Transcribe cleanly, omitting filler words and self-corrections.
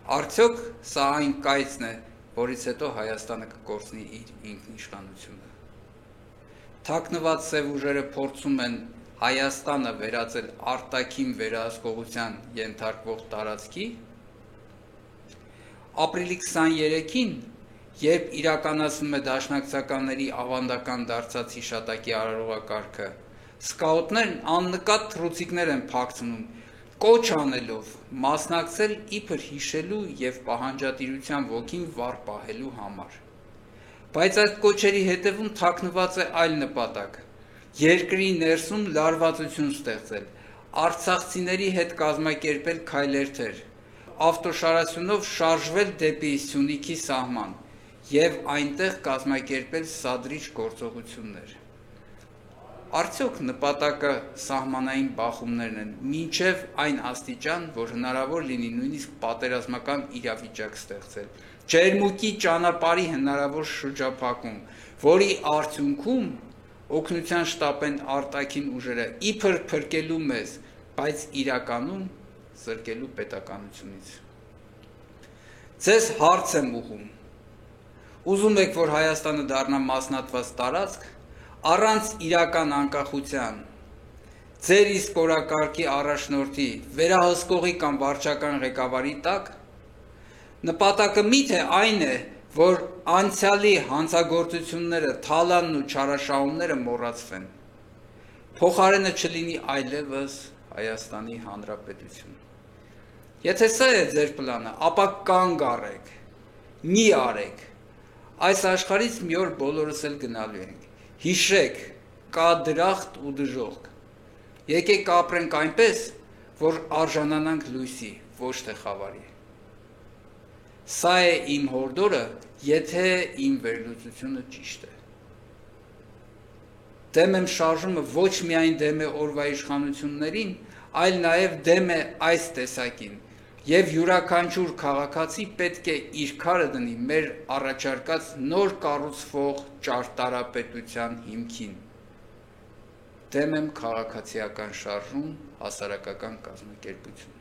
Արդյոք սա այն կայծն է, որից հետո Հայաստանը կկորցնի իր ինքնիշխանությունը։ Թաքնված սև ուժերը փորձում են Հայաստանը վերածել արտաքին վերահսկողության ենթարկվող տարածքի։ Ապրիլի 23-ին, երբ իրականացնում է դաշնակցականների ավանդական դարձած հիշատակի արարողակարգը, սկաուտներն աննկատ թռուցիկներ են փակցնում, կոչ անելով մասնակցել իբր հիշելու և պահանջատիրության ոգին վառ պահելու համար։ Բայց այդ կոչերի հետևում թաքնված է այլ նպատակ՝ երկրի ներսում լարվածություն ստեղծել, արցախցիների հետ կազմակերպել քայլերթեր, ավտոշարասյունով շարժվել դեպի Սյունիքի սահման և այնտեղ կազմակերպել սադրիչ գործողություններ։ Արդյոք նպատակը սահմանային բախումներն են, մինչև այն աստիճան, որ հնարավոր լինի նույնիսկ պատերազմական իրավիճակ ստեղծել, ջերմուկի ճանապարհի հնարավոր շրջափակում, որի արդյունքում օգնության շտապեն արտաքին ուժերը իբր փրկելու մեզ, բայց իրականում զրկելու պետականությունից։ Ձեզ հարց եմ ուղղում. ուզում եք, որ Հայաստանը դառնա մասնատված տարածք, առանց իրական անկախության, ձեր իսկ օրակարգի առաջնորդի, վերահսկողի կամ վարչական ղեկավարի տակ, նպատակը միթե այն է, որ անցյալի հանցագործությունները, թալանն ու չարաշահումները մոռացվեն, փոխարենը չլինի այլևս Հայաստանի Հանրապետություն։ Եթե սա է ձեր պլանը, ապա կանգ առեք, մի արեք, այս աշխարհից մի օր բոլորս էլ գնալու ենք։ Հիշեք, կա դրախտ ու դժոխք։ Եկեք ապրենք այնպես, որ արժանանանք լույսի, ոչ թե խավարի։ Սա է իմ հորդորը, եթե իմ վերլուծությունը ճիշտ է։ Դեմ եմ շարժումը ոչ միայն դեմ է օրվա իշխանություններին, այլ նաև դեմ է այս տեսակին, և յուրաքանչյուր քաղաքացի պետք է իր քարը դնի մեր առաջարկած նոր կառուցվող ճարտարապետության հիմքին։ Դեմ եմ քաղաքացիական շարժում, հասարակական կազմակերպություն։